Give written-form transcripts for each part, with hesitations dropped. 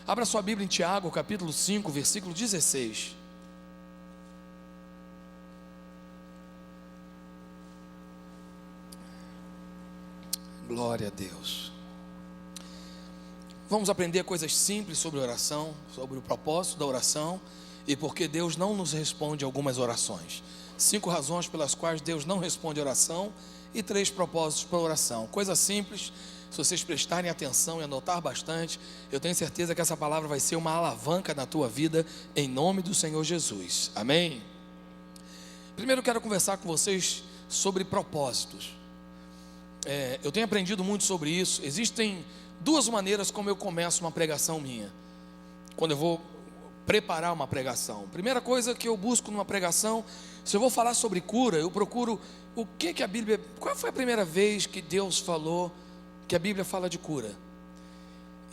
Abra sua Bíblia em Tiago, capítulo 5, versículo 16. Glória a Deus. Vamos aprender coisas simples sobre oração, sobre o propósito da oração e porque Deus não nos responde algumas orações. 5 razões pelas quais Deus não responde oração e 3 propósitos para a oração. Coisa simples, se vocês prestarem atenção e anotar bastante, eu tenho certeza que essa palavra vai ser uma alavanca na tua vida, em nome do Senhor Jesus. Amém? Primeiro eu quero conversar com vocês sobre propósitos. Eu tenho aprendido muito sobre isso. Existem 2 maneiras como eu começo uma pregação minha, quando eu vou preparar uma pregação. Primeira coisa que eu busco numa pregação, se eu vou falar sobre cura, eu procuro o que a Bíblia, qual foi a primeira vez que Deus falou que a Bíblia fala de cura,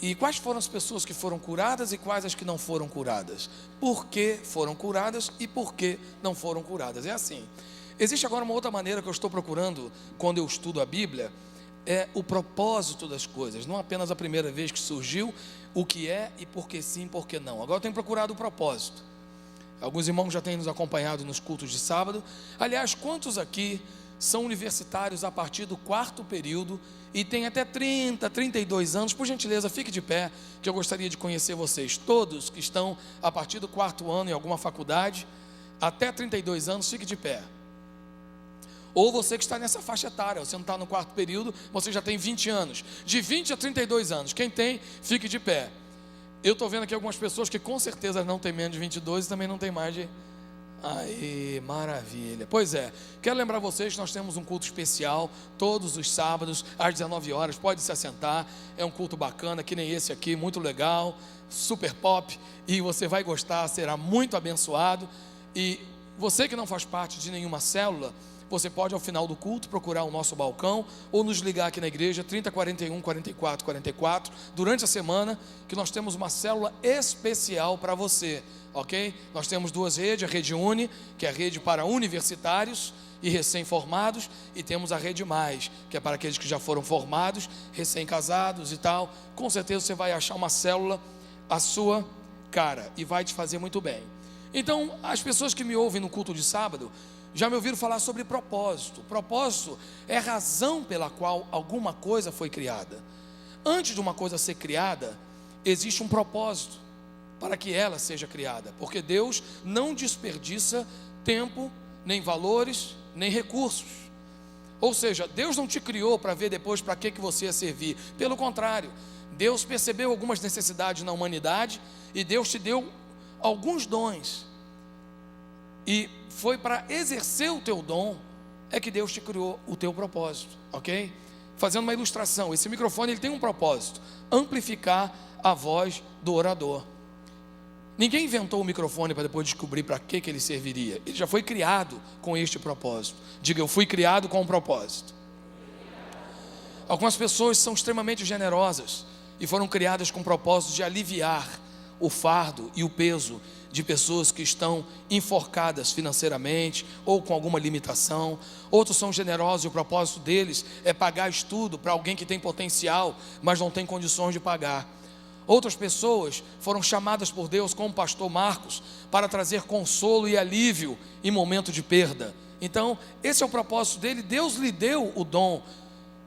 e quais foram as pessoas que foram curadas e quais as que não foram curadas, por que foram curadas e por que não foram curadas. É assim. Existe agora uma outra maneira que eu estou procurando quando eu estudo a Bíblia, é o propósito das coisas, não apenas a primeira vez que surgiu, o que é e por que sim, por que não. Agora eu tenho procurado o propósito. Alguns irmãos já têm nos acompanhado nos cultos de sábado. Aliás, quantos aqui são universitários a partir do 4º período e têm até 30, 32 anos? Por gentileza, fique de pé, que eu gostaria de conhecer vocês. Todos que estão a partir do 4º ano em alguma faculdade, até 32 anos, fique de pé. Ou você que está nessa faixa etária, você não está no 4º período, você já tem 20 anos. De 20 a 32 anos, quem tem, fique de pé. Eu estou vendo aqui algumas pessoas que com certeza não tem menos de 22 e também não tem mais de... Aí, maravilha. Pois é, quero lembrar vocês que nós temos um culto especial todos os sábados às 19 horas, pode se assentar. É um culto bacana, que nem esse aqui, muito legal, super pop, e você vai gostar, será muito abençoado. E você que não faz parte de nenhuma célula, você pode ao final do culto procurar o nosso balcão ou nos ligar aqui na igreja 3041 44 44 durante a semana, que nós temos uma célula especial para você, ok? Nós temos 2 redes, a Rede Uni, que é a rede para universitários e recém-formados, e temos a Rede Mais, que é para aqueles que já foram formados, recém-casados e tal. Com certeza você vai achar uma célula à sua cara e vai te fazer muito bem. Então, as pessoas que me ouvem no culto de sábado já me ouviram falar sobre propósito. Propósito é a razão pela qual alguma coisa foi criada. Antes de uma coisa ser criada, existe um propósito para que ela seja criada, porque Deus não desperdiça tempo, nem valores, nem recursos. Ou seja, Deus não te criou para ver depois para que você ia servir. Pelo contrário, Deus percebeu algumas necessidades na humanidade e Deus te deu alguns dons. E foi para exercer o teu dom é que Deus te criou o teu propósito, ok? Fazendo uma ilustração, esse microfone ele tem um propósito: amplificar a voz do orador. Ninguém inventou o microfone para depois descobrir para que ele serviria. Ele já foi criado com este propósito. Diga, eu fui criado com um propósito. Algumas pessoas são extremamente generosas e foram criadas com o propósito de aliviar o fardo e o peso de pessoas que estão enforcadas financeiramente ou com alguma limitação. Outros são generosos e o propósito deles é pagar estudo para alguém que tem potencial, mas não tem condições de pagar. Outras pessoas foram chamadas por Deus, como o pastor Marcos, para trazer consolo e alívio em momento de perda. Então, esse é o propósito dele. Deus lhe deu o dom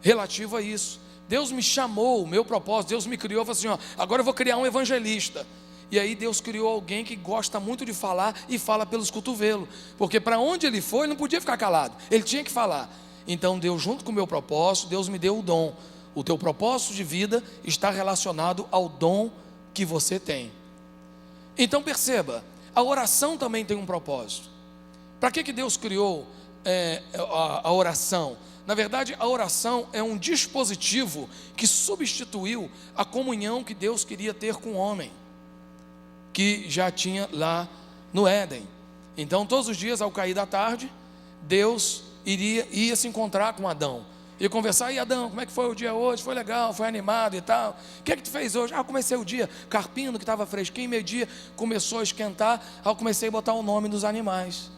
relativo a isso. Deus me chamou, o meu propósito, Deus me criou, falou assim, agora eu vou criar um evangelista. E aí Deus criou alguém que gosta muito de falar e fala pelos cotovelos, porque para onde ele foi, ele não podia ficar calado, ele tinha que falar. Então Deus, junto com o meu propósito, Deus me deu o dom. O teu propósito de vida está relacionado ao dom que você tem. Então perceba, a oração também tem um propósito. Para que Deus criou a oração? Na verdade, a oração é um dispositivo que substituiu a comunhão que Deus queria ter com o homem, que já tinha lá no Éden. Então todos os dias ao cair da tarde, Deus ia se encontrar com Adão, ia conversar. E Adão, como é que foi o dia hoje? Foi legal, foi animado e tal. O que é que tu fez hoje? Comecei o dia carpindo, que estava fresquinho, meio-dia começou a esquentar, eu comecei a botar o nome dos animais.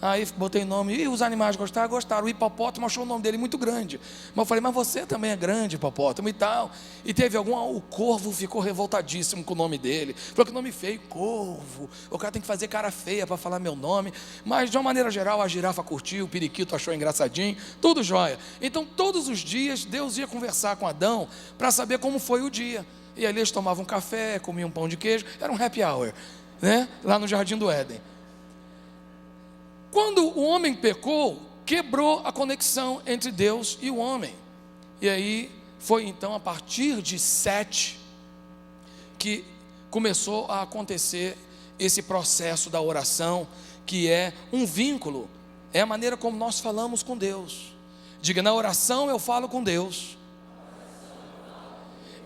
Aí botei nome, e os animais gostaram, o hipopótamo achou o nome dele muito grande. Mas eu falei, mas você também é grande, hipopótamo e tal. E teve o corvo ficou revoltadíssimo com o nome dele. Falou que nome feio, corvo. O cara tem que fazer cara feia para falar meu nome. Mas de uma maneira geral, a girafa curtiu, o periquito achou engraçadinho, tudo jóia. Então todos os dias Deus ia conversar com Adão para saber como foi o dia. E ali eles tomavam um café, comiam um pão de queijo, era um happy hour, né? Lá no Jardim do Éden. Quando o homem pecou, quebrou a conexão entre Deus e o homem. E aí foi então a partir de Sete que começou a acontecer esse processo da oração, que é um vínculo, é a maneira como nós falamos com Deus. Diga, na oração eu falo com Deus,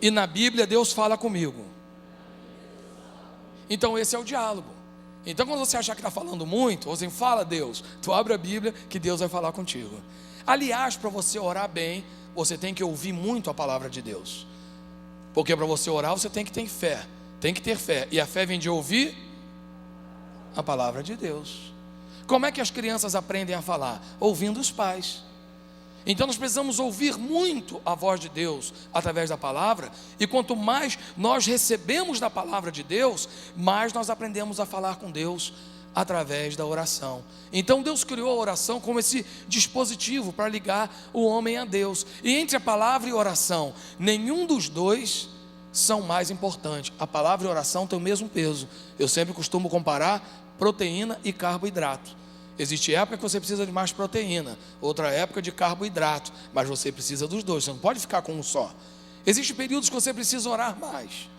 e na Bíblia Deus fala comigo. Então esse é o diálogo. Então quando você achar que está falando muito, ou assim, fala Deus, tu abre a Bíblia que Deus vai falar contigo. Aliás, para você orar bem, você tem que ouvir muito a palavra de Deus. Porque para você orar, você tem que ter fé. Tem que ter fé. E a fé vem de ouvir a palavra de Deus. Como é que as crianças aprendem a falar? Ouvindo os pais. Então nós precisamos ouvir muito a voz de Deus através da palavra, e quanto mais nós recebemos da palavra de Deus, mais nós aprendemos a falar com Deus através da oração. Então Deus criou a oração como esse dispositivo para ligar o homem a Deus. E entre a palavra e a oração, nenhum dos dois são mais importantes. A palavra e a oração têm o mesmo peso. Eu sempre costumo comparar proteína e carboidrato. Existe época que você precisa de mais proteína, outra época de carboidrato, mas você precisa dos dois, você não pode ficar com um só. Existem períodos que você precisa orar mais,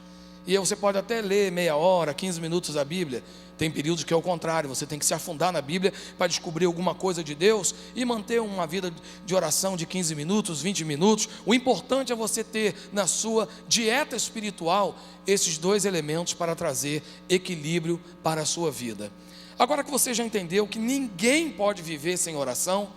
e aí você pode até ler meia hora, 15 minutos a Bíblia. Tem períodos que é o contrário, você tem que se afundar na Bíblia para descobrir alguma coisa de Deus e manter uma vida de oração de 15 minutos, 20 minutos. O importante é você ter na sua dieta espiritual esses dois elementos para trazer equilíbrio para a sua vida. Agora que você já entendeu que ninguém pode viver sem oração,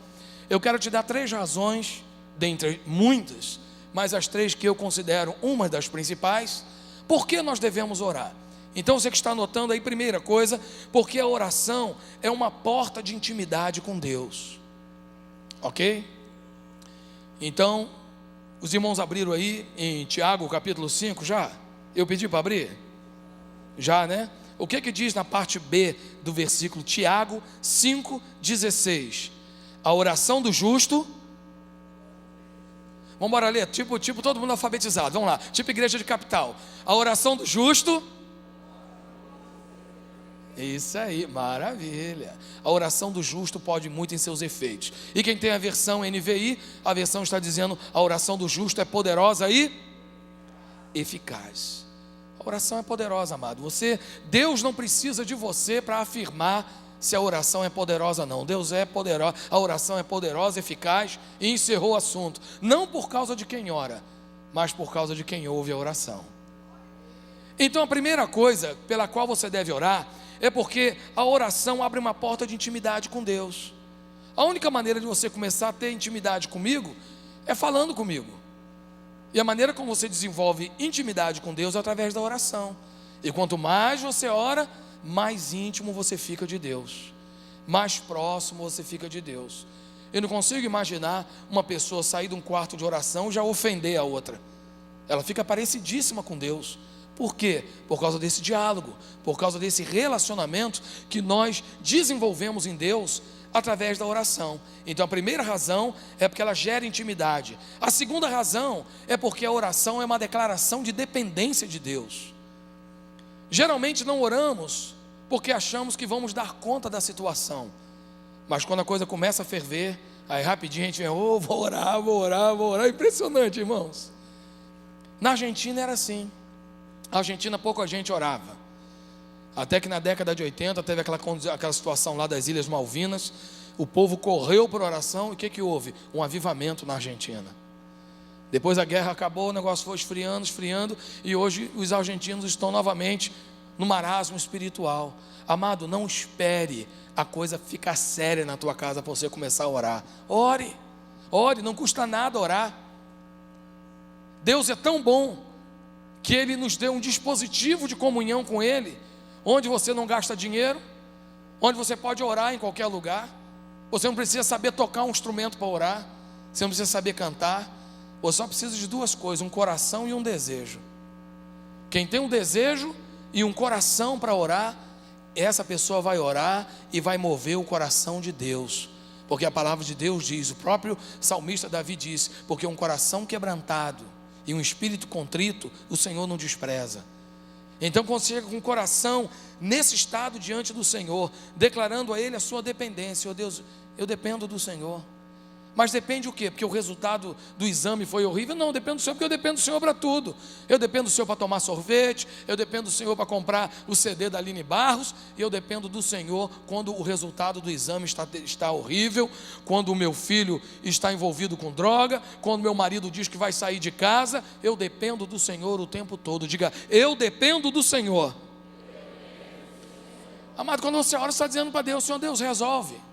eu quero te dar 3 razões, dentre muitas, mas as 3 que eu considero uma das principais, por que nós devemos orar. Então você que está anotando aí, primeira coisa, porque a oração é uma porta de intimidade com Deus, ok? Então, os irmãos abriram aí em Tiago capítulo 5 já? Eu pedi para abrir? Já, né? O que diz na parte B do versículo Tiago 5,16? A oração do justo. Vamos embora ler, tipo todo mundo alfabetizado, vamos lá, tipo igreja de capital. A oração do justo. Isso aí, maravilha. A oração do justo pode muito em seus efeitos. E quem tem a versão NVI, a versão está dizendo: a oração do justo é poderosa e eficaz. A oração é poderosa, amado. Deus não precisa de você para afirmar se a oração é poderosa ou não. Deus é poderoso, a oração é poderosa, eficaz, e encerrou o assunto. Não por causa de quem ora, mas por causa de quem ouve a oração. Então a primeira coisa pela qual você deve orar é porque a oração abre uma porta de intimidade com Deus. A única maneira de você começar a ter intimidade comigo é falando comigo. E a maneira como você desenvolve intimidade com Deus é através da oração. E quanto mais você ora, mais íntimo você fica de Deus, mais próximo você fica de Deus. Eu não consigo imaginar uma pessoa sair de um quarto de oração e já ofender a outra. Ela fica parecidíssima com Deus. Por quê? Por causa desse diálogo, por causa desse relacionamento que nós desenvolvemos em Deus através da oração. Então a primeira razão é porque ela gera intimidade. A segunda razão é porque a oração é uma declaração de dependência de Deus. Geralmente não oramos porque achamos que vamos dar conta da situação, mas quando a coisa começa a ferver, aí rapidinho a gente vem: vou orar. Impressionante, irmãos. Na Argentina era assim. Na Argentina pouca gente orava, até que na década de 80 teve aquela situação lá das Ilhas Malvinas. O povo correu por oração, e o que houve? Um avivamento na Argentina. Depois a guerra acabou, o negócio foi esfriando, e hoje os argentinos estão novamente no marasmo espiritual. Amado, não espere a coisa ficar séria na tua casa para você começar a orar. Ore, não custa nada orar. Deus é tão bom que Ele nos deu um dispositivo de comunhão com Ele, onde você não gasta dinheiro, onde você pode orar em qualquer lugar. Você não precisa saber tocar um instrumento para orar, você não precisa saber cantar, você só precisa de duas coisas: um coração e um desejo. Quem tem um desejo e um coração para orar, essa pessoa vai orar e vai mover o coração de Deus, porque a palavra de Deus diz, o próprio salmista Davi disse: porque um coração quebrantado e um espírito contrito, o Senhor não despreza. Então, quando você chega com o coração nesse estado diante do Senhor, declarando a Ele a sua dependência: oh Deus, eu dependo do Senhor. Mas depende o quê? Porque o resultado do exame foi horrível? Não, depende do Senhor, porque eu dependo do Senhor para tudo. Eu dependo do Senhor para tomar sorvete, eu dependo do Senhor para comprar o CD da Aline Barros, e eu dependo do Senhor quando o resultado do exame está horrível, quando o meu filho está envolvido com droga, quando meu marido diz que vai sair de casa. Eu dependo do Senhor o tempo todo. Diga: eu dependo do Senhor. Amado, quando você ora, você está dizendo para Deus: Senhor Deus, resolve.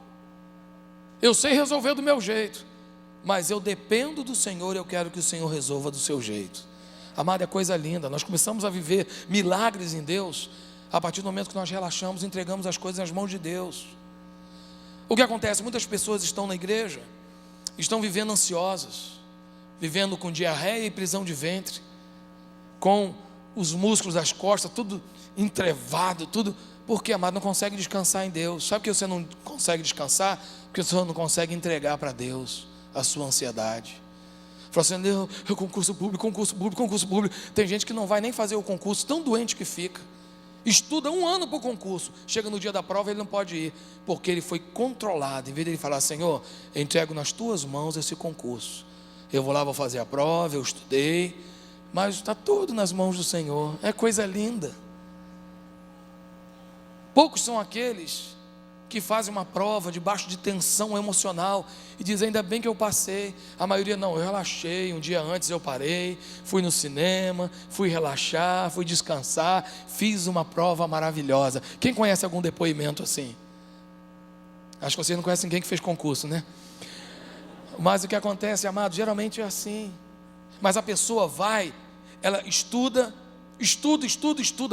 Eu sei resolver do meu jeito, mas eu dependo do Senhor e eu quero que o Senhor resolva do seu jeito. Amado, é coisa linda. Nós começamos a viver milagres em Deus a partir do momento que nós relaxamos e entregamos as coisas nas mãos de Deus. O que acontece? Muitas pessoas estão na igreja, estão vivendo ansiosas, vivendo com diarreia e prisão de ventre, com os músculos das costas tudo entrevado, tudo. Porque, amado, não consegue descansar em Deus. Sabe por que você não consegue descansar? Porque você não consegue entregar para Deus a sua ansiedade. Fala assim: Deus, concurso público. Tem gente que não vai nem fazer o concurso, tão doente que fica. Estuda 1 ano para o concurso, chega no dia da prova, ele não pode ir, porque ele foi controlado. Em vez de ele falar: Senhor, eu entrego nas tuas mãos esse concurso, eu vou lá, vou fazer a prova, eu estudei, mas está tudo nas mãos do Senhor. É coisa linda. Poucos são aqueles que fazem uma prova debaixo de tensão emocional e dizem: ainda bem que eu passei. A maioria não: eu relaxei, um dia antes eu parei, fui no cinema, fui relaxar, fui descansar, fiz uma prova maravilhosa. Quem conhece algum depoimento assim? Acho que vocês não conhecem ninguém que fez concurso, né? Mas o que acontece, amado, geralmente é assim. Mas a pessoa vai, ela estuda,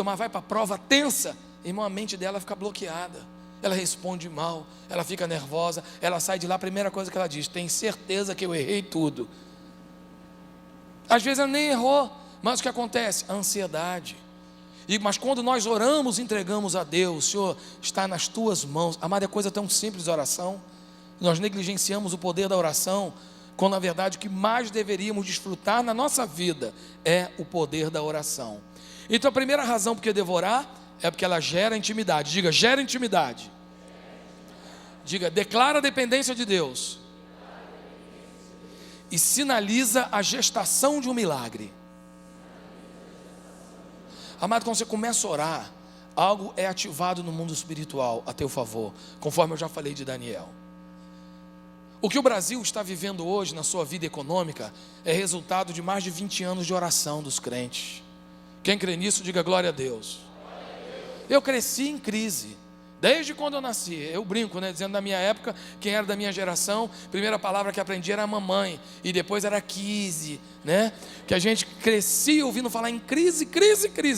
mas vai para a prova tensa. Irmão, a mente dela fica bloqueada, ela responde mal, ela fica nervosa, ela sai de lá, a primeira coisa que ela diz: tem certeza que eu errei tudo. Às vezes ela nem errou, mas o que acontece? A ansiedade. Mas quando nós oramos, entregamos a Deus: Senhor, está nas tuas mãos. Amado, é coisa tão simples a oração. Nós negligenciamos o poder da oração, quando na verdade o que mais deveríamos desfrutar na nossa vida é o poder da oração. Então a primeira razão porque devorar é porque ela gera intimidade. Diga: gera intimidade. Diga: declara a dependência de Deus e sinaliza a gestação de um milagre. Amado, quando você começa a orar, algo é ativado no mundo espiritual a teu favor, conforme eu já falei de Daniel. O que o Brasil está vivendo hoje na sua vida econômica é resultado de mais de 20 anos de oração dos crentes. Quem crê nisso, diga glória a Deus. Eu cresci em crise, desde quando eu nasci. Eu brinco, né, dizendo da minha época, quem era da minha geração, a primeira palavra que aprendi era mamãe, e depois era crise, né? Que a gente crescia ouvindo falar em crise.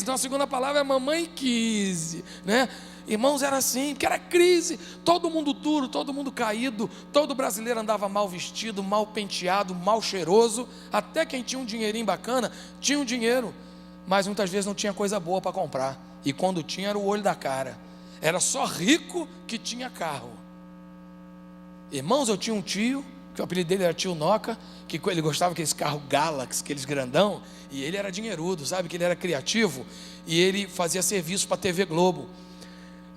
Então a segunda palavra é mamãe crise, né? Irmãos, era assim, porque era crise, todo mundo duro, todo mundo caído, todo brasileiro andava mal vestido, mal penteado, mal cheiroso. Até quem tinha um dinheirinho bacana, tinha um dinheiro, mas muitas vezes não tinha coisa boa para comprar. E quando tinha, era o olho da cara. Era só rico que tinha carro. Irmãos, eu tinha um tio, que o apelido dele era tio Noca, que ele gostava daqueles carros Galaxy, aqueles grandão, e ele era dinheirudo, sabe, que ele era criativo, e ele fazia serviço para a TV Globo.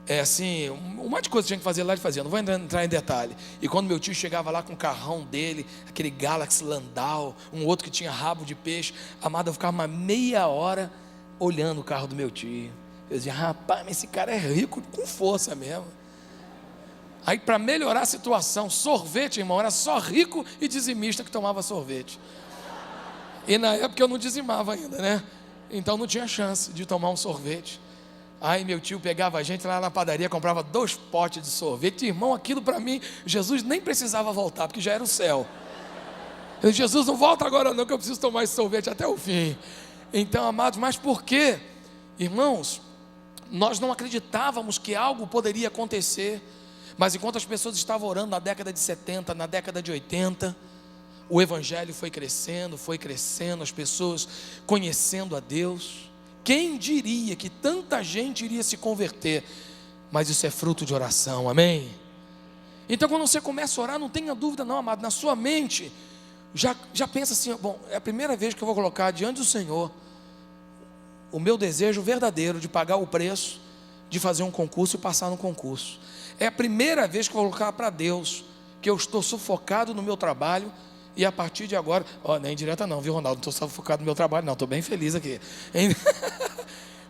É assim, um monte de coisa que tinha que fazer lá, ele fazia, não vou entrar em detalhe. E quando meu tio chegava lá com o carrão dele, aquele Galaxy Landau, um outro que tinha rabo de peixe, amado, eu ficava uma meia hora olhando o carro do meu tio. Eu dizia: rapaz, mas esse cara é rico com força mesmo. Aí, para melhorar a situação, sorvete, irmão, era só rico e dizimista que tomava sorvete. E na época eu não dizimava ainda, né? Então não tinha chance de tomar um sorvete. Aí meu tio pegava a gente lá na padaria, comprava 2 potes de sorvete. Irmão, aquilo para mim, Jesus nem precisava voltar, porque já era o céu. Eu disse: Jesus, não volta agora não, que eu preciso tomar esse sorvete até o fim. Então, amados, mas por quê? Irmãos, Nós não acreditávamos que algo poderia acontecer, mas enquanto as pessoas estavam orando na década de 70, na década de 80, o evangelho foi crescendo, as pessoas conhecendo a Deus. Quem diria que tanta gente iria se converter? Mas isso é fruto de oração, amém? Então quando você começa a orar, não tenha dúvida não, amado, na sua mente, já pensa assim, bom, é a primeira vez que eu vou colocar diante do Senhor o meu desejo verdadeiro de pagar o preço, de fazer um concurso e passar no concurso. É a primeira vez que eu vou colocar para Deus que eu estou sufocado no meu trabalho, e a partir de agora, não é indireta não, viu, Ronaldo? Não estou sufocado no meu trabalho não, estou bem feliz aqui.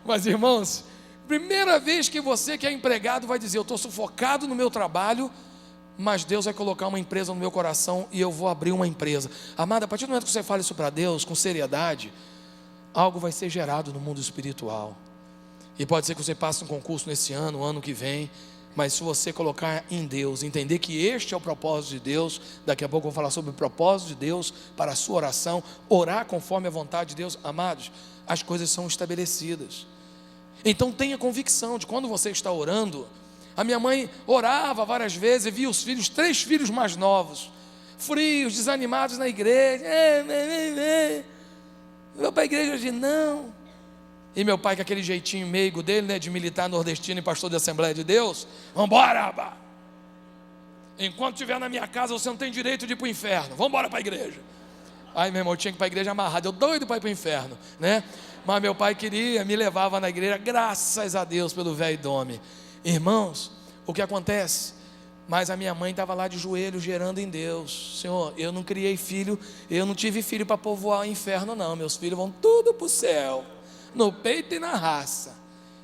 Mas irmãos, primeira vez que você que é empregado vai dizer, eu estou sufocado no meu trabalho, mas Deus vai colocar uma empresa no meu coração e eu vou abrir uma empresa. Amado, a partir do momento que você fala isso para Deus, com seriedade, algo vai ser gerado no mundo espiritual. E pode ser que você passe um concurso nesse ano, ano que vem, mas se você colocar em Deus, entender que este é o propósito de Deus, daqui a pouco eu vou falar sobre o propósito de Deus para a sua oração, orar conforme a vontade de Deus, amados, as coisas são estabelecidas. Então tenha convicção de quando você está orando. A minha mãe orava várias vezes e via os filhos, 3 filhos mais novos, frios, desanimados na igreja. Meu pai, a igreja hoje não. E meu pai, com aquele jeitinho meigo dele, né, de militar nordestino e pastor de Assembleia de Deus, vamos embora, rapaz. Enquanto estiver na minha casa, você não tem direito de ir para o inferno. Vamos embora para a igreja. Aí meu irmão, eu tinha que ir para a igreja amarrado, eu doido para ir para o inferno, né? Mas meu pai queria, me levava na igreja, graças a Deus pelo velho dome. Irmãos, o que acontece? Mas a minha mãe estava lá de joelhos, gerando em Deus. Senhor, eu não criei filho, eu não tive filho para povoar o inferno não, meus filhos vão tudo para o céu, no peito e na raça.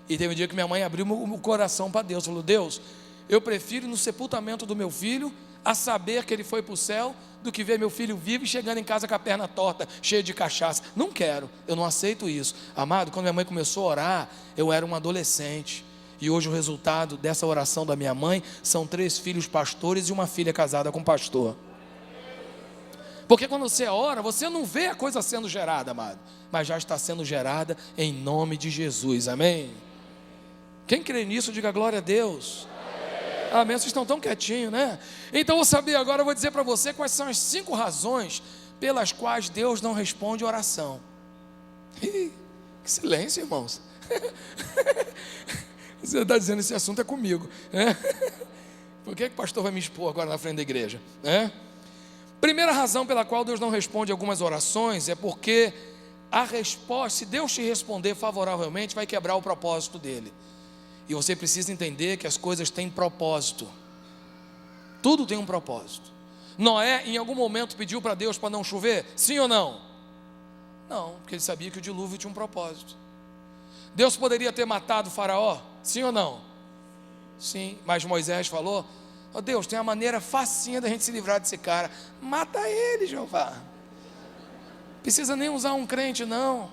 E teve um dia que minha mãe abriu o coração para Deus, falou, Deus, eu prefiro no sepultamento do meu filho, a saber que ele foi para o céu, do que ver meu filho vivo e chegando em casa com a perna torta, cheio de cachaça. Não quero, eu não aceito isso. Amado, quando minha mãe começou a orar, eu era um adolescente, e hoje o resultado dessa oração da minha mãe, são 3 filhos pastores e uma filha casada com pastor. Porque quando você ora, você não vê a coisa sendo gerada, amado, mas já está sendo gerada em nome de Jesus, amém? Quem crê nisso, diga glória a Deus. Amém, vocês estão tão quietinhos, né? Então eu vou saber agora, eu vou dizer para você quais são as 5 razões pelas quais Deus não responde oração. Que silêncio, irmãos. Você está dizendo esse assunto é comigo, né? Por que o pastor vai me expor agora na frente da igreja, né? Primeira razão pela qual Deus não responde algumas orações é porque a resposta, se Deus te responder favoravelmente, vai quebrar o propósito dele. E você precisa entender que as coisas têm propósito. Tudo tem um propósito. Noé em algum momento pediu para Deus para não chover? Sim ou não? Não, porque ele sabia que o dilúvio tinha um propósito. Deus poderia ter matado o faraó? Sim ou não? Sim, mas Moisés falou, Deus, tem uma maneira facinha da gente se livrar desse cara. Mata ele, Jeová. Precisa nem usar um crente não.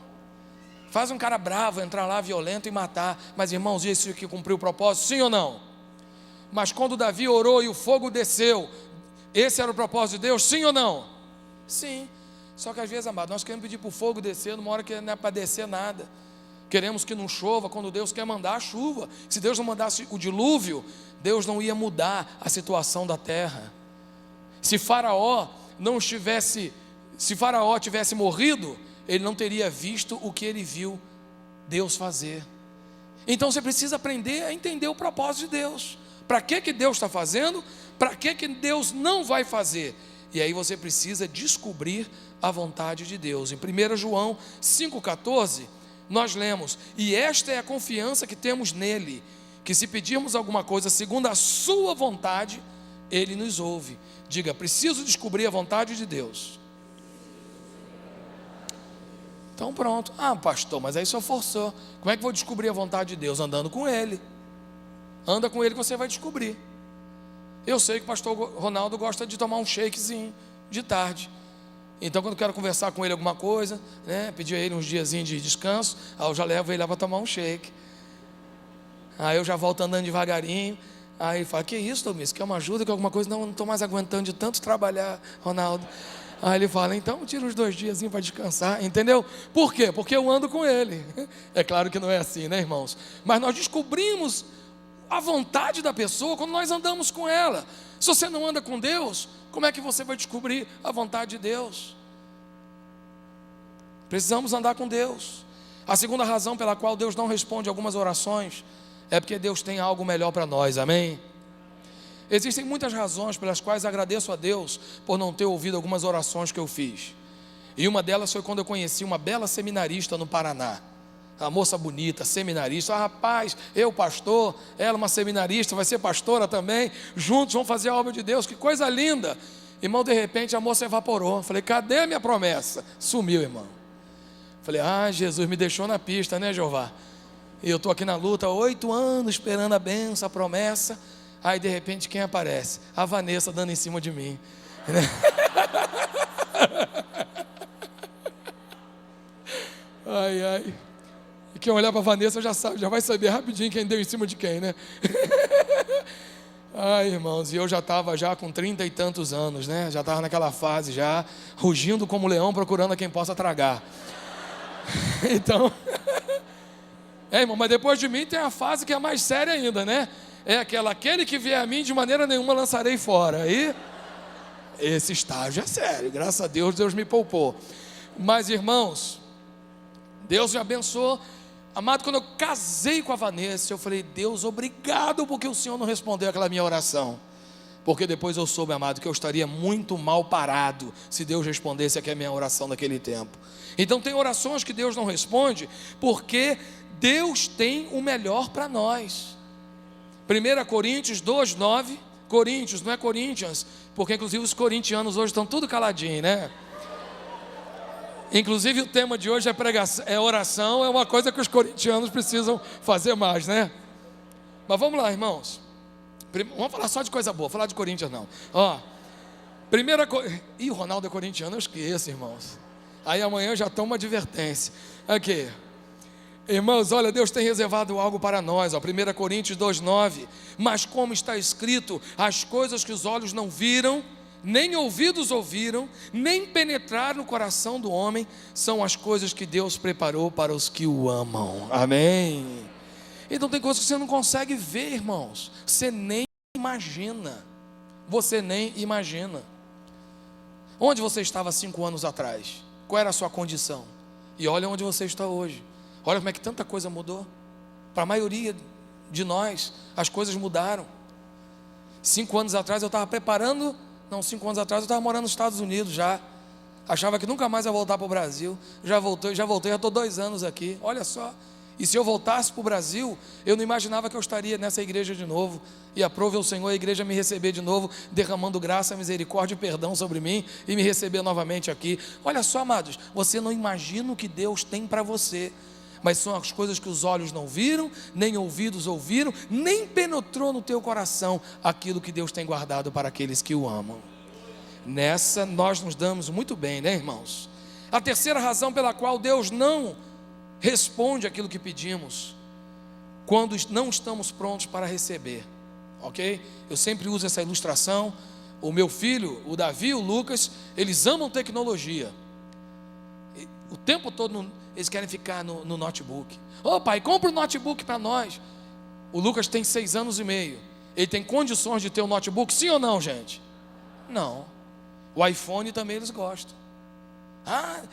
Faz um cara bravo entrar lá violento e matar. Mas irmãos, isso que cumpriu o propósito, sim ou não? Mas quando Davi orou e o fogo desceu, esse era o propósito de Deus, sim ou não? Sim. Só que às vezes, amado, nós queremos pedir para o fogo descer numa hora que não é para descer nada. Queremos que não chova quando Deus quer mandar a chuva. Se Deus não mandasse o dilúvio, Deus não ia mudar a situação da terra. Se Faraó tivesse morrido, ele não teria visto o que ele viu Deus fazer. Então você precisa aprender a entender o propósito de Deus. Para que Deus está fazendo? Para que Deus não vai fazer? E aí você precisa descobrir a vontade de Deus. Em 1 João 5,14, nós lemos, e esta é a confiança que temos nele, que se pedirmos alguma coisa segundo a sua vontade, ele nos ouve. Diga, preciso descobrir a vontade de Deus. Então pronto, pastor, mas aí só forçou. Como é que eu vou descobrir a vontade de Deus? Andando com ele. Anda com ele que você vai descobrir. Eu sei que o pastor Ronaldo gosta de tomar um shakezinho de tarde. Então quando eu quero conversar com ele alguma coisa, né, pedir a ele uns diazinhos de descanso, aí eu já levo ele lá para tomar um shake. Aí eu já volto andando devagarinho. Aí ele fala, que isso, Tomis? Quer uma ajuda, que alguma coisa? Não estou mais aguentando de tanto trabalhar, Ronaldo. Aí ele fala, então tira uns 2 dias para descansar, entendeu? Por quê? Porque eu ando com ele. É claro que não é assim, né, irmãos? Mas nós descobrimos a vontade da pessoa quando nós andamos com ela. Se você não anda com Deus, como é que você vai descobrir a vontade de Deus? Precisamos andar com Deus. A segunda razão pela qual Deus não responde algumas orações é porque Deus tem algo melhor para nós, amém? Existem muitas razões pelas quais agradeço a Deus por não ter ouvido algumas orações que eu fiz. E uma delas foi quando eu conheci uma bela seminarista no Paraná. Uma moça bonita, seminarista. Rapaz, eu pastor, ela uma seminarista, vai ser pastora também. Juntos vamos fazer a obra de Deus, que coisa linda. Irmão, de repente a moça evaporou. Falei, cadê a minha promessa? Sumiu, irmão. Falei, Jesus me deixou na pista, né, Jeová? E eu estou aqui na luta há 8 anos, esperando a bênção, a promessa. Aí de repente quem aparece? A Vanessa dando em cima de mim. Ai. E quem olhar para a Vanessa já sabe, já vai saber rapidinho quem deu em cima de quem, né? Ai, irmãos, e eu já estava com 30 e tantos anos, né? Já estava naquela fase já, rugindo como leão, procurando a quem possa tragar. Então, irmão, mas depois de mim tem a fase que é mais séria ainda, né? É aquele que vier a mim de maneira nenhuma lançarei fora. Aí, esse estágio é sério, graças a Deus, Deus me poupou. Mas irmãos, Deus me abençoou. Amado, quando eu casei com a Vanessa, eu falei, Deus, obrigado porque o Senhor não respondeu aquela minha oração. Porque depois eu soube, amado, que eu estaria muito mal parado se Deus respondesse aqui a minha oração naquele tempo. Então tem orações que Deus não responde porque Deus tem o melhor para nós. 1 Coríntios 2:9, Coríntios, não é Corinthians, porque inclusive os corintianos hoje estão tudo caladinhos, né? Inclusive o tema de hoje é pregação, é oração, é uma coisa que os corintianos precisam fazer mais, né? Mas vamos lá, irmãos. Vamos falar só de coisa boa, falar de Corinthians não. Ih, o Ronaldo é corintiano, eu esqueço, irmãos. Aí amanhã já toma uma advertência. Aqui. Irmãos, olha, Deus tem reservado algo para nós, 1 Coríntios 2:9. Mas como está escrito, as coisas que os olhos não viram, nem ouvidos ouviram, nem penetraram no coração do homem, são as coisas que Deus preparou para os que o amam. Amém. Então tem coisas que você não consegue ver, irmãos. Você nem imagina. Você nem imagina. Onde você estava 5 anos atrás? Qual era a sua condição? E olha onde você está hoje. Olha como é que tanta coisa mudou. Para a maioria de nós, as coisas mudaram. 5 anos atrás eu estava preparando. Não, 5 anos atrás eu estava morando nos Estados Unidos já. Achava que nunca mais ia voltar para o Brasil. Já voltei, já estou 2 anos aqui. Olha só. E se eu voltasse para o Brasil, eu não imaginava que eu estaria nessa igreja de novo. E aprove o Senhor a igreja me receber de novo, derramando graça, misericórdia e perdão sobre mim, e me receber novamente aqui. Olha só, amados, você não imagina o que Deus tem para você. Mas são as coisas que os olhos não viram, nem ouvidos ouviram, nem penetrou no teu coração aquilo que Deus tem guardado para aqueles que o amam. Nessa nós nos damos muito bem, né, irmãos? A terceira razão pela qual Deus não responde aquilo que pedimos, quando não estamos prontos para receber, ok? Eu sempre uso essa ilustração. O meu filho, o Davi e o Lucas, eles amam tecnologia. O tempo todo eles querem ficar no notebook. Ô pai, compra um notebook para nós. O Lucas tem 6 anos e meio. Ele tem condições de ter um notebook? Sim ou não, gente? Não. O iPhone também eles gostam.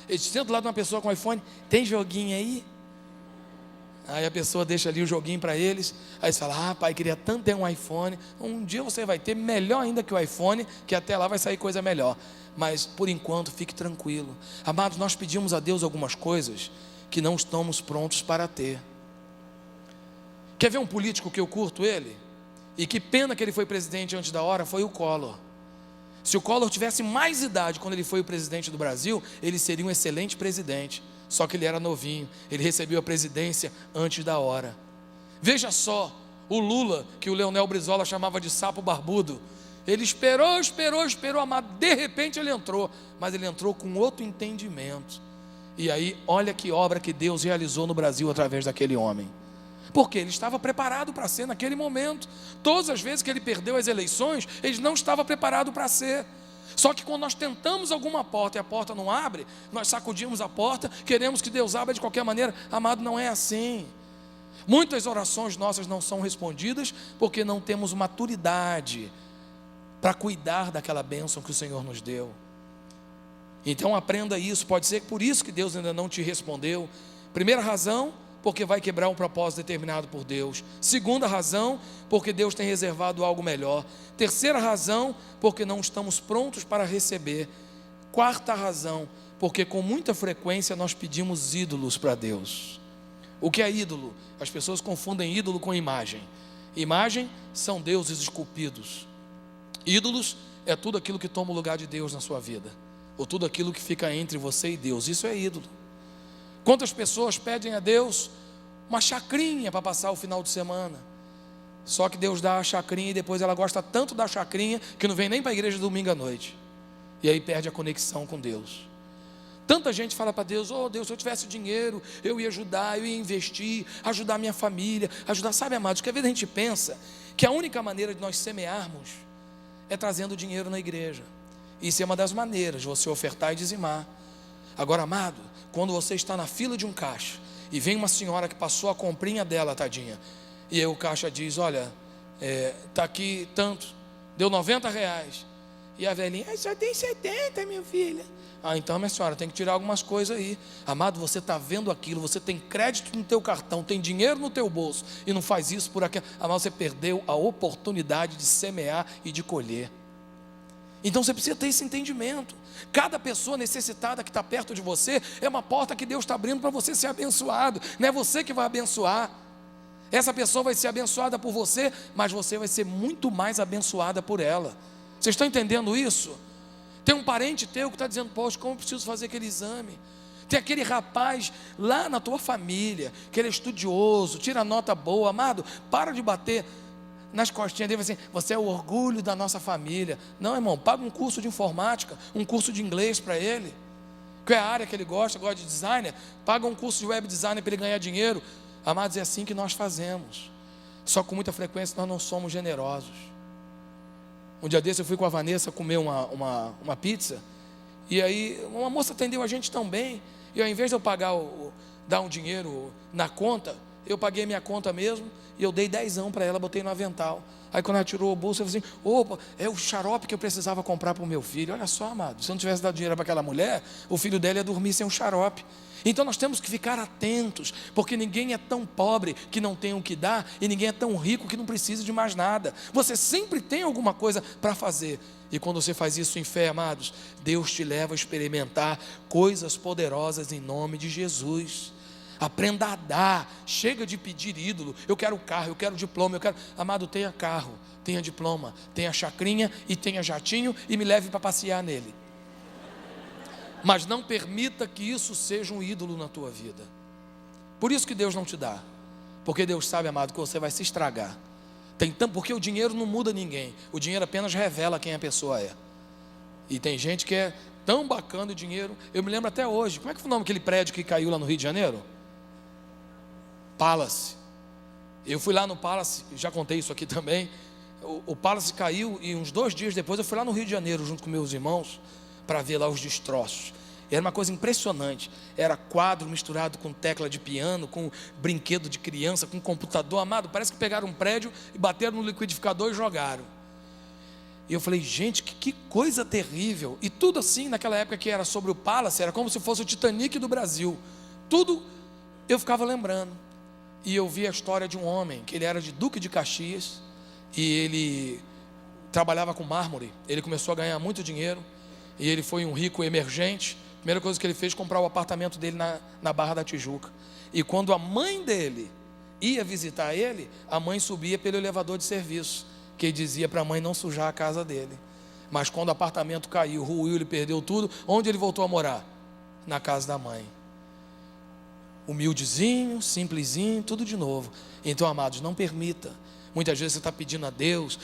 Eles sentam do lado de uma pessoa com iPhone. Tem joguinho aí? Aí a pessoa deixa ali o joguinho para eles. Aí eles falam, pai, queria tanto ter um iPhone. Um dia você vai ter, melhor ainda que o iPhone, que até lá vai sair coisa melhor. Mas por enquanto fique tranquilo. Amados, nós pedimos a Deus algumas coisas que não estamos prontos para ter. Quer ver um político que eu curto ele? E que pena que ele foi presidente antes da hora, foi o Collor. Se o Collor tivesse mais idade quando ele foi o presidente do Brasil, ele seria um excelente presidente. Só que ele era novinho, ele recebeu a presidência antes da hora. Veja só, o Lula, que o Leonel Brizola chamava de sapo barbudo, ele esperou, amado, de repente ele entrou, mas ele entrou com outro entendimento. E aí, olha que obra que Deus realizou no Brasil através daquele homem. Porque ele estava preparado para ser naquele momento. Todas as vezes que ele perdeu as eleições, ele não estava preparado para ser. Só que quando nós tentamos alguma porta e a porta não abre, nós sacudimos a porta, queremos que Deus abra de qualquer maneira. Amado, não é assim. Muitas orações nossas não são respondidas porque não temos maturidade para cuidar daquela bênção que o Senhor nos deu. Então aprenda isso. Pode ser por isso que Deus ainda não te respondeu. Primeira razão, porque vai quebrar um propósito determinado por Deus. Segunda razão, porque Deus tem reservado algo melhor. Terceira razão, porque não estamos prontos para receber. Quarta razão, porque com muita frequência nós pedimos ídolos para Deus. O que é ídolo? As pessoas confundem ídolo com imagem. Imagem são deuses esculpidos. Ídolos é tudo aquilo que toma o lugar de Deus na sua vida, ou tudo aquilo que fica entre você e Deus. Isso é ídolo. Quantas pessoas pedem a Deus uma chacrinha para passar o final de semana? Só que Deus dá a chacrinha e depois ela gosta tanto da chacrinha que não vem nem para a igreja domingo à noite. E aí perde a conexão com Deus. Tanta gente fala para Deus: oh Deus, se eu tivesse dinheiro, eu ia ajudar, eu ia investir, ajudar a minha família, ajudar. Sabe, amados, que às vezes a gente pensa que a única maneira de nós semearmos é trazendo dinheiro na igreja. Isso é uma das maneiras de você ofertar e dizimar. Agora, amado, quando você está na fila de um caixa e vem uma senhora que passou a comprinha dela, tadinha, e aí o caixa diz: olha, está aqui tanto, deu R$90. E a velhinha: só tem 70, minha filha. Então, minha senhora, tem que tirar algumas coisas aí. Amado, você está vendo aquilo, você tem crédito no teu cartão, tem dinheiro no teu bolso, e não faz isso por aqui. Amado, você perdeu a oportunidade de semear e de colher. Então você precisa ter esse entendimento. Cada pessoa necessitada que está perto de você é uma porta que Deus está abrindo para você ser abençoado. Não é você que vai abençoar. Essa pessoa vai ser abençoada por você, mas você vai ser muito mais abençoada por ela. Vocês estão entendendo isso? Tem um parente teu que está dizendo: poxa, como eu preciso fazer aquele exame? Tem aquele rapaz lá na tua família, que ele é estudioso, tira nota boa. Amado, para de bater nas costinhas dele assim: você é o orgulho da nossa família. Não, irmão, paga um curso de informática, um curso de inglês para ele. Qual é a área que ele gosta de designer? Paga um curso de web designer para ele ganhar dinheiro. Amados, é assim que nós fazemos. Só que com muita frequência nós não somos generosos. Um dia desse eu fui com a Vanessa comer uma pizza, e aí uma moça atendeu a gente tão bem, e ao invés de eu dar um dinheiro na conta, eu paguei minha conta mesmo, e eu dei 10 para ela, botei no avental. Aí quando ela tirou o bolso, eu falei assim: opa, é o xarope que eu precisava comprar para o meu filho. Olha só, amado, se eu não tivesse dado dinheiro para aquela mulher, o filho dela ia dormir sem um xarope. Então nós temos que ficar atentos, porque ninguém é tão pobre que não tem o que dar, e ninguém é tão rico que não precisa de mais nada. Você sempre tem alguma coisa para fazer, e quando você faz isso em fé, amados, Deus te leva a experimentar coisas poderosas em nome de Jesus. Aprenda a dar, chega de pedir ídolo. Eu quero carro, eu quero diploma, eu quero. Amado, tenha carro, tenha diploma, tenha chacrinha e tenha jatinho, e me leve para passear nele. Mas não permita que isso seja um ídolo na tua vida. Por isso que Deus não te dá, porque Deus sabe, amado, que você vai se estragar. Porque o dinheiro não muda ninguém, o dinheiro apenas revela quem a pessoa é. E tem gente que é tão bacana o dinheiro. Eu me lembro até hoje, como é que foi o nome daquele prédio que caiu lá no Rio de Janeiro? Palace. Eu fui lá no Palace, já contei isso aqui também. O Palace caiu, e uns 2 dias depois eu fui lá no Rio de Janeiro junto com meus irmãos para ver lá os destroços. Era uma coisa impressionante. Era quadro misturado com tecla de piano, com brinquedo de criança, com computador. Amado, parece que pegaram um prédio e bateram no liquidificador e jogaram. E eu falei: gente, que coisa terrível. E tudo assim, naquela época que era sobre o Palace, era como se fosse o Titanic do Brasil. Tudo eu ficava lembrando. E eu vi a história de um homem, que ele era de Duque de Caxias, e ele trabalhava com mármore. Ele começou a ganhar muito dinheiro, e ele foi um rico emergente. A primeira coisa que ele fez foi comprar o apartamento dele na Barra da Tijuca. E quando a mãe dele ia visitar ele, a mãe subia pelo elevador de serviço, que dizia para a mãe não sujar a casa dele. Mas quando o apartamento caiu, ruiu, ele perdeu tudo, onde ele voltou a morar? Na casa da mãe. Humildezinho, simplesinho, tudo de novo. Então, amados, não permita. Muitas vezes você está pedindo a Deus,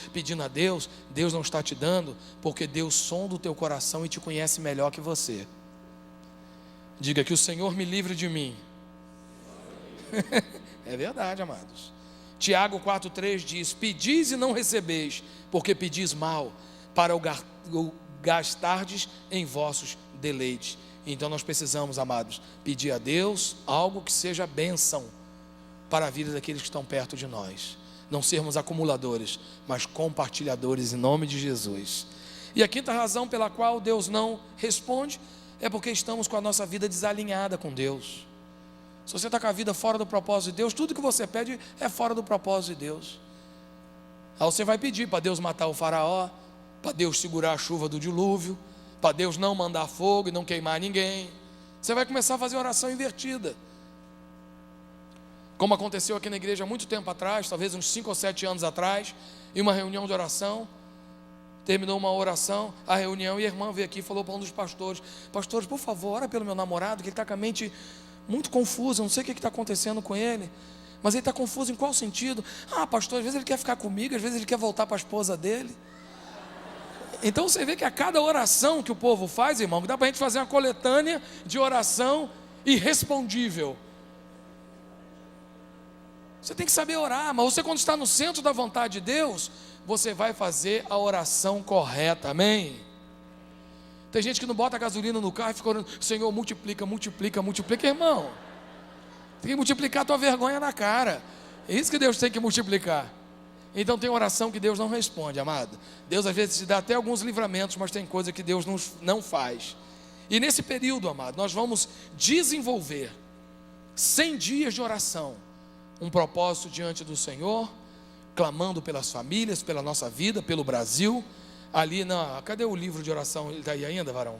Deus não está te dando, porque Deus sonda o teu coração e te conhece melhor que você. Diga: que o Senhor me livre de mim. É verdade, amados. Tiago 4,3 diz: pedis e não recebeis, porque pedis mal, para o gastardes em vossos deleites. Então nós precisamos, amados, pedir a Deus algo que seja bênção para a vida daqueles que estão perto de nós. Não sermos acumuladores, mas compartilhadores em nome de Jesus. E a quinta razão pela qual Deus não responde é porque estamos com a nossa vida desalinhada com Deus. Se você está com a vida fora do propósito de Deus, tudo que você pede é fora do propósito de Deus. Aí você vai pedir para Deus matar o faraó, para Deus segurar a chuva do dilúvio, para Deus não mandar fogo e não queimar ninguém. Você vai começar a fazer oração invertida. Como aconteceu aqui na igreja há muito tempo atrás, talvez uns 5 ou 7 anos atrás, em uma reunião de oração. Terminou uma oração, a reunião, e a irmã veio aqui e falou para um dos pastores: pastores, por favor, ora pelo meu namorado, que ele está com a mente muito confuso, eu não sei o que está acontecendo com ele, mas ele está confuso em qual sentido? Ah, pastor, às vezes ele quer ficar comigo, às vezes ele quer voltar para a esposa dele. Então você vê que a cada oração que o povo faz, irmão, dá para a gente fazer uma coletânea de oração irrespondível. Você tem que saber orar, mas você, quando está no centro da vontade de Deus, você vai fazer a oração correta, amém? Tem gente que não bota gasolina no carro e fica orando: Senhor, multiplica, multiplica, multiplica. Irmão, tem que multiplicar a tua vergonha na cara. É isso que Deus tem que multiplicar. Então tem oração que Deus não responde, amado. Deus às vezes te dá até alguns livramentos, mas tem coisa que Deus não faz. E nesse período, amado, nós vamos desenvolver 100 dias de oração, um propósito diante do Senhor, clamando pelas famílias, pela nossa vida, pelo Brasil. Ali cadê o livro de oração? Ele está aí ainda, varão?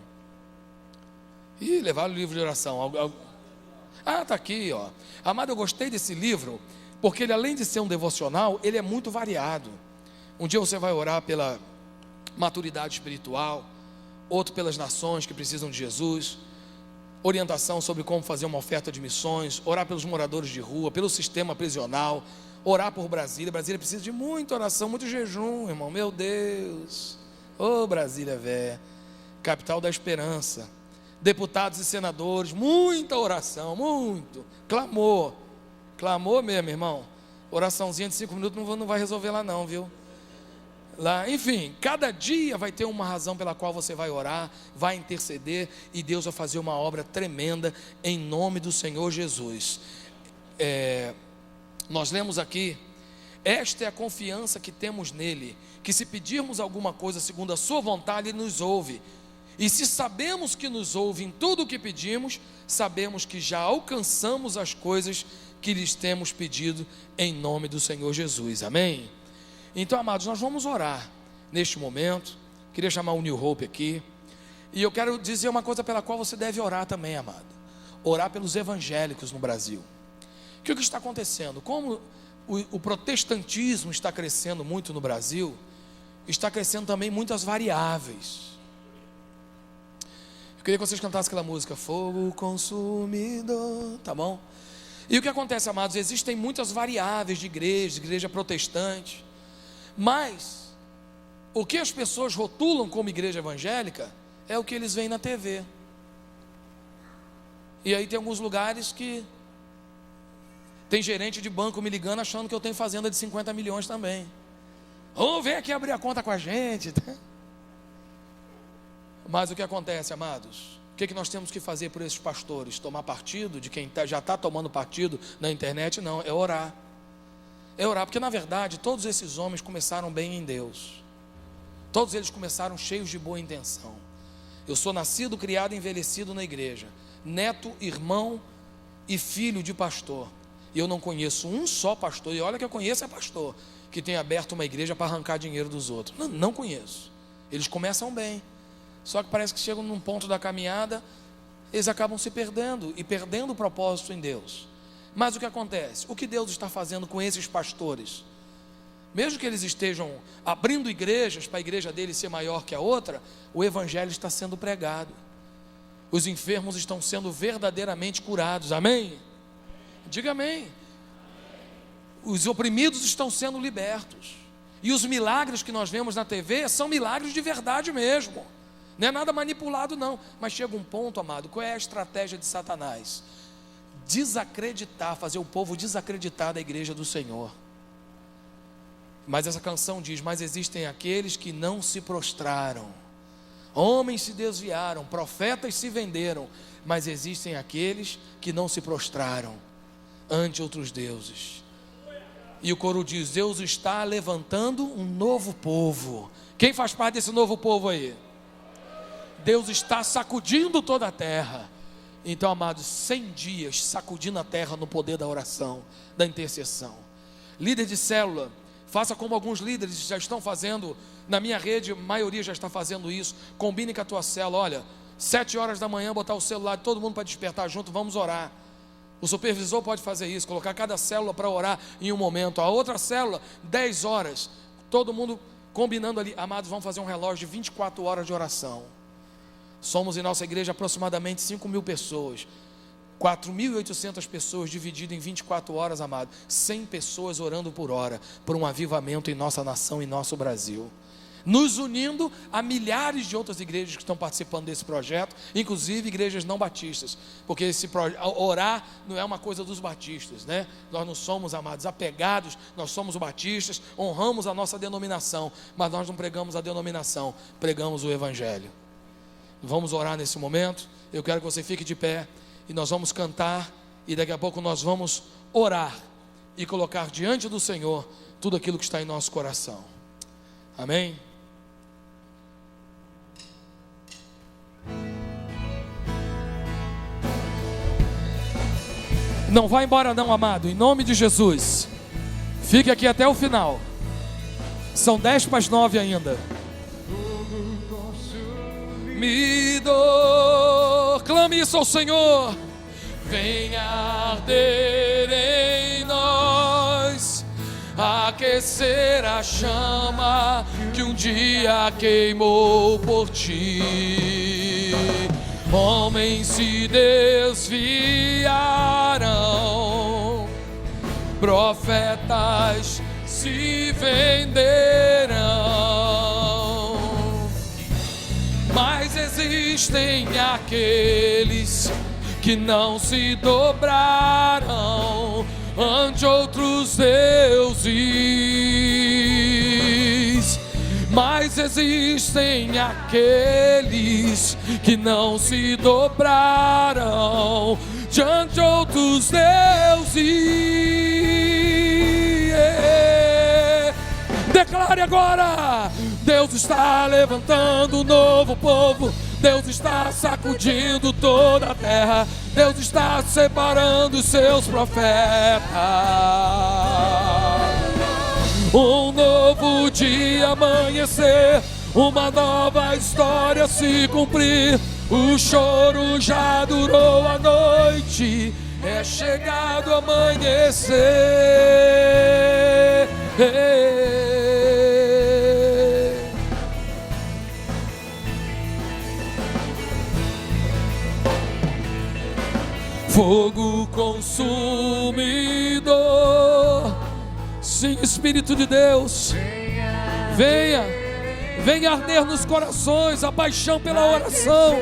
Ih, levaram o livro de oração. Ah, está aqui, ó. Amado, eu gostei desse livro, porque ele, além de ser um devocional, ele é muito variado. Um dia você vai orar pela maturidade espiritual, outro pelas nações que precisam de Jesus, orientação sobre como fazer uma oferta de missões, orar pelos moradores de rua, pelo sistema prisional, orar por Brasília. Brasília precisa de muita oração, muito jejum, irmão, meu Deus. Ô Brasília, velho, capital da esperança. Deputados e senadores, muita oração, muito. Clamor mesmo, irmão. Oraçãozinha de 5 minutos não vai resolver lá não, viu? Lá, enfim, cada dia vai ter uma razão pela qual você vai orar, vai interceder, e Deus vai fazer uma obra tremenda em nome do Senhor Jesus. Nós lemos aqui: esta é a confiança que temos nele, que se pedirmos alguma coisa segundo a sua vontade, ele nos ouve. E se sabemos que nos ouve em tudo o que pedimos, sabemos que já alcançamos as coisas que lhes temos pedido em nome do Senhor Jesus, amém? Então, amados, nós vamos orar neste momento. Queria chamar o New Hope aqui, e eu quero dizer uma coisa pela qual você deve orar também, amado: orar pelos evangélicos no Brasil. O que está acontecendo? Como o protestantismo está crescendo muito no Brasil, está crescendo também muitas variáveis. Eu queria que vocês cantassem aquela música: Fogo Consumidor, tá bom? E o que acontece, amados? Existem muitas variáveis de igreja protestante, mas o que as pessoas rotulam como igreja evangélica é o que eles veem na TV. E aí tem alguns lugares que tem gerente de banco me ligando achando que eu tenho fazenda de 50 milhões também. Vem aqui abrir a conta com a gente. Mas o que acontece, amados? O que nós temos que fazer por esses pastores? Tomar partido de quem já está tomando partido na internet? Não, é orar. É orar, porque na verdade todos esses homens começaram bem em Deus. Todos eles começaram cheios de boa intenção. Eu sou nascido, criado e envelhecido na igreja, neto, irmão e filho de pastor. E eu não conheço um só pastor, e olha que eu conheço é pastor, que tem aberto uma igreja para arrancar dinheiro dos outros. Não conheço. Eles começam bem, só que parece que chegam num ponto da caminhada, eles acabam se perdendo, e perdendo o propósito em Deus. Mas o que acontece? O que Deus está fazendo com esses pastores? Mesmo que eles estejam abrindo igrejas para a igreja deles ser maior que a outra, o evangelho está sendo pregado. Os enfermos estão sendo verdadeiramente curados, amém? Diga amém. Os oprimidos estão sendo libertos. E os milagres que nós vemos na TV são milagres de verdade mesmo. Não é nada manipulado não. Mas chega um ponto, amado, qual é a estratégia de Satanás? Desacreditar, fazer o povo desacreditar da igreja do Senhor. Mas essa canção diz: mas existem aqueles que não se prostraram. Homens se desviaram, profetas se venderam, mas existem aqueles que não se prostraram ante outros deuses. E o coro diz: Deus está levantando um novo povo. Quem faz parte desse novo povo aí? Deus está sacudindo toda a terra. Então, amados, 100 dias sacudindo a terra no poder da oração, da intercessão. Líder de célula, faça como alguns líderes já estão fazendo. Na minha rede, a maioria já está fazendo isso. Combine com a tua célula. Olha, 7 horas da manhã, botar o celular de todo mundo para despertar junto, vamos orar. O supervisor pode fazer isso, colocar cada célula para orar em um momento. A outra célula, 10 horas, todo mundo combinando ali. Amados, vamos fazer um relógio de 24 horas de oração. Somos em nossa igreja aproximadamente 5.000 pessoas. 4.800 pessoas divididas em 24 horas, amado. 100 pessoas orando por hora, por um avivamento em nossa nação e nosso Brasil. Nos unindo a milhares de outras igrejas que estão participando desse projeto, inclusive igrejas não batistas, porque orar não é uma coisa dos batistas, né? Nós não somos, amados, apegados, nós somos batistas, honramos a nossa denominação, mas nós não pregamos a denominação, pregamos o Evangelho. Vamos orar nesse momento. Eu quero que você fique de pé e nós vamos cantar, e daqui a pouco nós vamos orar e colocar diante do Senhor tudo aquilo que está em nosso coração. Amém? Não vá embora não, amado, em nome de Jesus. Fique aqui até o final. São 10:50 ainda. Me dor, clame isso ao Senhor. Venha arder em nós, aquecer a chama que um dia queimou por ti. Homens se desviaram, profetas se venderão, mas existem aqueles que não se dobraram ante outros deuses. Mas existem aqueles que não se dobraram diante outros deuses. Declare agora: Deus está levantando um novo povo. Deus está sacudindo toda a terra. Deus está separando os seus profetas. Um novo dia amanhecer, uma nova história se cumprir. O choro já durou a noite, é chegado o amanhecer. Fogo consumidor, sim, Espírito de Deus, venha arder nos corações a paixão pela oração.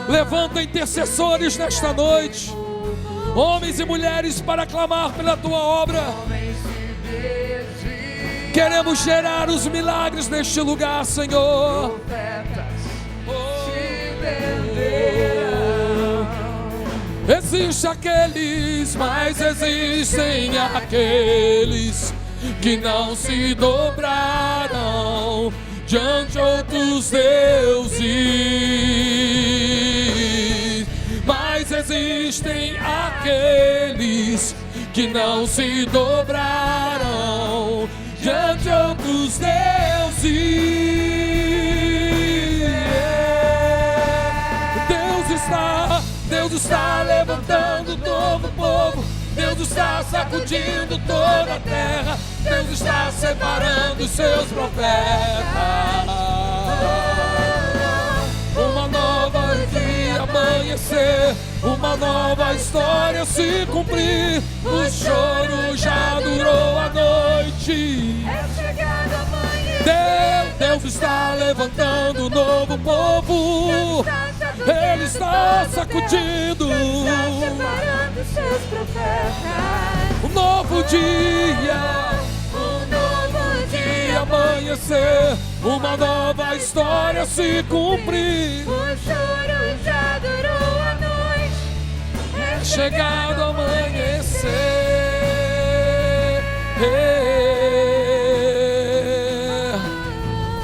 Levanta intercessores nesta noite, homens e mulheres, para clamar pela tua obra. Queremos gerar os milagres neste lugar, Senhor. Existem aqueles, mas existem aqueles que não se dobraram diante outros deuses. Mas existem aqueles que não se dobraram diante outros deuses. Deus está levantando um novo povo. Deus está sacudindo toda a terra. Deus está separando os seus profetas. Uma nova dia amanhecer, uma nova história se cumprir. O choro já durou a noite, é chegado amanhecer. Deus está levantando um novo povo. Ele está sacudindo, está separando seus profetas. Um novo dia amanhecer. amanhecer, uma nova história se cumprir. O choro já durou a noite, É chegado amanhecer.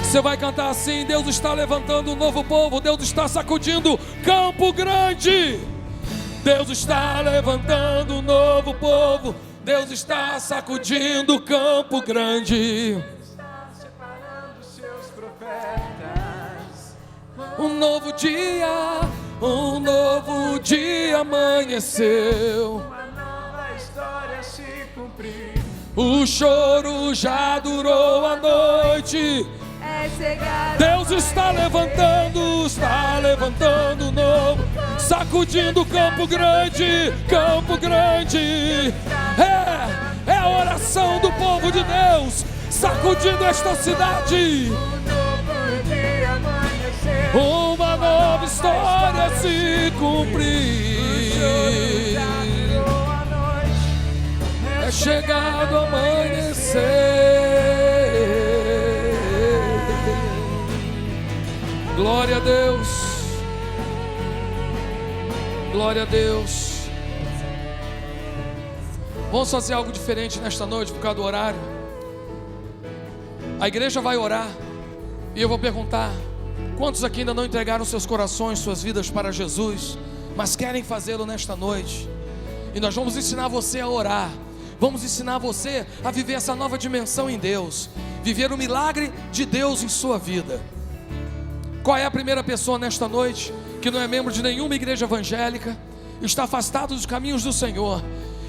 Você vai cantar assim: Deus está levantando um novo povo, Deus está sacudindo Campo Grande. Deus está levantando um novo povo, Deus está sacudindo Campo Grande. está separando seus profetas. Um novo dia amanheceu. Uma nova história se cumprir. O choro já durou a noite. É chegado Deus está levantando novo, sacudindo Campo Grande, Campo Grande. É a oração do povo de Deus, sacudindo esta cidade. novo dia amanhecer. Uma nova história se cumprir. Durou a noite, É chegado amanhecer. Glória a Deus. Glória a Deus. Vamos fazer algo diferente nesta noite por causa do horário. A igreja vai orar e eu vou perguntar: quantos aqui ainda não entregaram seus corações, suas vidas para Jesus, mas querem fazê-lo nesta noite? E nós vamos ensinar você a orar. Vamos ensinar você a viver essa nova dimensão em Deus, viver o milagre de Deus em sua vida. Qual é a primeira pessoa nesta noite que não é membro de nenhuma igreja evangélica, está afastado dos caminhos do Senhor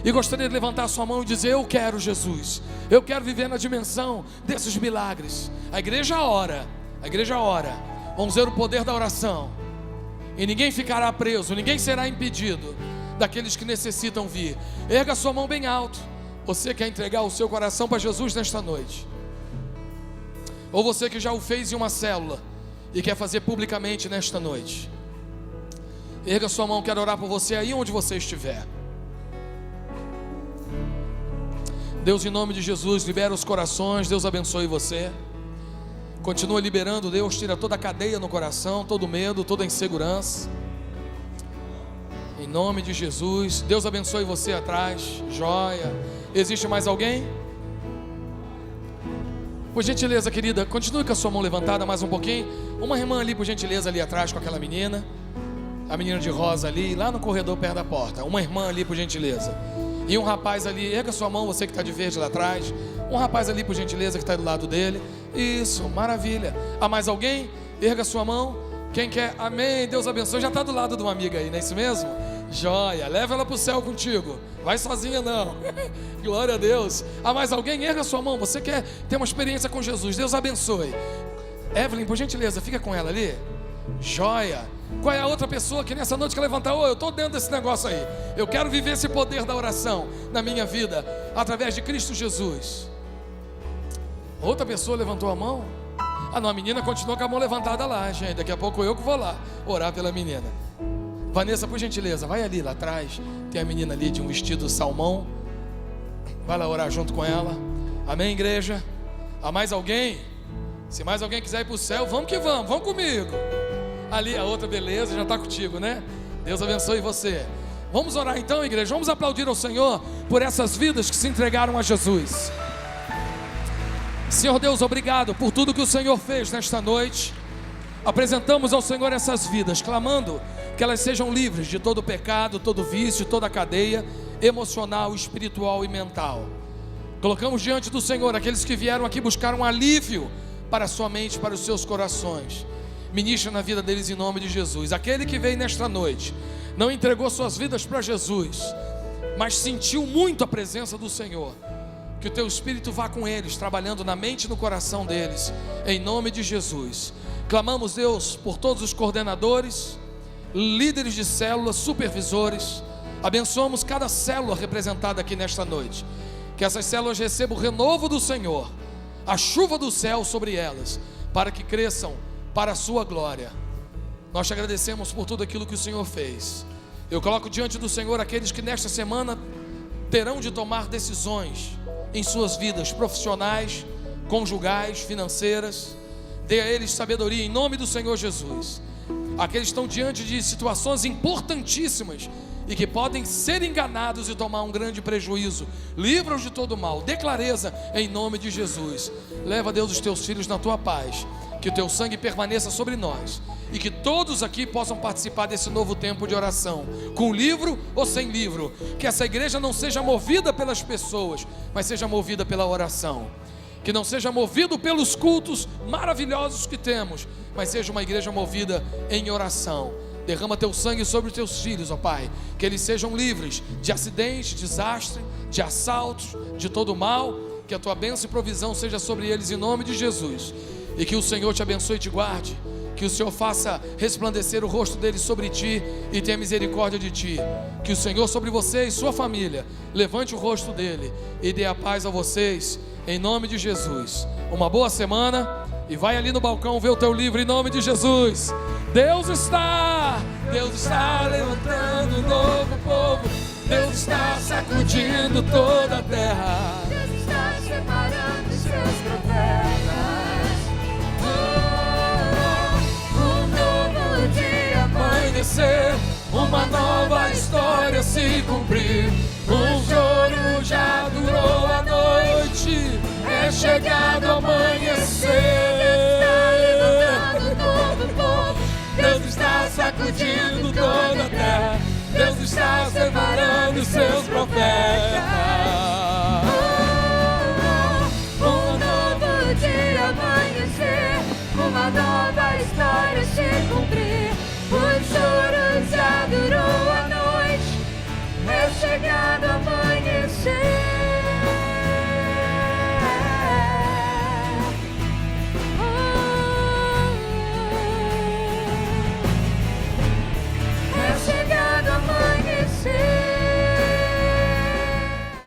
e gostaria de levantar sua mão e dizer: eu quero Jesus, eu quero viver na dimensão desses milagres? A igreja ora, vamos ver o poder da oração, e ninguém ficará preso, ninguém será impedido daqueles que necessitam vir. Erga sua mão bem alto. Você quer entregar o seu coração para Jesus nesta noite? Ou você que já o fez em uma célula e quer fazer publicamente nesta noite? Erga sua mão, quero orar por você aí onde você estiver. Deus, em nome de Jesus, libera os corações. Deus abençoe você. Continua liberando, Deus, tira toda a cadeia no coração, todo medo, toda insegurança. Em nome de Jesus. Deus abençoe você atrás. Joia. Existe mais alguém? Por gentileza, querida, continue com a sua mão levantada mais um pouquinho. Uma irmã ali, por gentileza, ali atrás com aquela menina. A menina de rosa ali, lá no corredor perto da porta. Uma irmã ali, por gentileza. E um rapaz ali, erga sua mão, você que está de verde lá atrás. Um rapaz ali, por gentileza, que está do lado dele. Isso, maravilha. Há mais alguém? Erga sua mão. Quem quer? Amém, Deus abençoe. Já está do lado de uma amiga aí, não é isso mesmo? Joia, leva ela para o céu contigo. Vai sozinha não. Glória a Deus. Há mais alguém? Erga sua mão. Você quer ter uma experiência com Jesus? Deus abençoe. Evelyn, por gentileza, fica com ela ali. Joia. Qual é a outra pessoa que nessa noite quer levantar? Eu estou dentro desse negócio aí. Eu quero viver esse poder da oração na minha vida, através de Cristo Jesus. Outra pessoa levantou a mão? Ah não, a menina continua com a mão levantada lá, gente. Daqui a pouco eu que vou lá orar pela menina. Vanessa, por gentileza, vai ali lá atrás. Tem a menina ali de um vestido salmão. Vai lá orar junto com ela. Amém, igreja? Há mais alguém? Se mais alguém quiser ir para o céu, vamos que vamos, vamos comigo. Ali a outra, beleza, já está contigo, né? Deus abençoe você. Vamos orar então, igreja. Vamos aplaudir ao Senhor por essas vidas que se entregaram a Jesus. Senhor Deus, obrigado por tudo que o Senhor fez nesta noite. Apresentamos ao Senhor essas vidas, clamando que elas sejam livres de todo pecado, todo vício, toda cadeia emocional, espiritual e mental. Colocamos diante do Senhor aqueles que vieram aqui buscar um alívio para a sua mente, para os seus corações. Ministra na vida deles em nome de Jesus. Aquele que veio nesta noite, não entregou suas vidas para Jesus, mas sentiu muito a presença do Senhor, que o teu Espírito vá com eles, trabalhando na mente e no coração deles, em nome de Jesus. Clamamos, Deus, por todos os coordenadores, líderes de células, supervisores. Abençoamos cada célula representada aqui nesta noite. Que essas células recebam o renovo do Senhor, a chuva do céu sobre elas, para que cresçam para a sua glória. Nós te agradecemos por tudo aquilo que o Senhor fez. Eu coloco diante do Senhor aqueles que nesta semana terão de tomar decisões em suas vidas profissionais, conjugais, financeiras. Dê a eles sabedoria em nome do Senhor Jesus. Aqueles que estão diante de situações importantíssimas e que podem ser enganados e tomar um grande prejuízo, livra-os de todo mal. Dê clareza em nome de Jesus. Leva, Deus, os teus filhos na tua paz, que o teu sangue permaneça sobre nós e que todos aqui possam participar desse novo tempo de oração, com livro ou sem livro. Que essa igreja não seja movida pelas pessoas, mas seja movida pela oração. Que não seja movido pelos cultos maravilhosos que temos, mas seja uma igreja movida em oração. Derrama teu sangue sobre os teus filhos, ó Pai, que eles sejam livres de acidentes, desastre, de assaltos, de todo mal. Que a tua bênção e provisão seja sobre eles em nome de Jesus. E que o Senhor te abençoe e te guarde. Que o Senhor faça resplandecer o rosto dele sobre ti e tenha misericórdia de ti. Que o Senhor sobre você e sua família levante o rosto dele e dê a paz a vocês, em nome de Jesus. Uma boa semana e vai ali no balcão ver o teu livro em nome de Jesus. Deus está levantando um novo povo. Deus está sacudindo toda a terra. Deus está separando os seus profetas. Um novo dia Amanhecer, uma nova história se cumprir. Um choro já durou a noite, é chegado o amanhecer. Deus está sacudindo toda a terra. Deus está separando os seus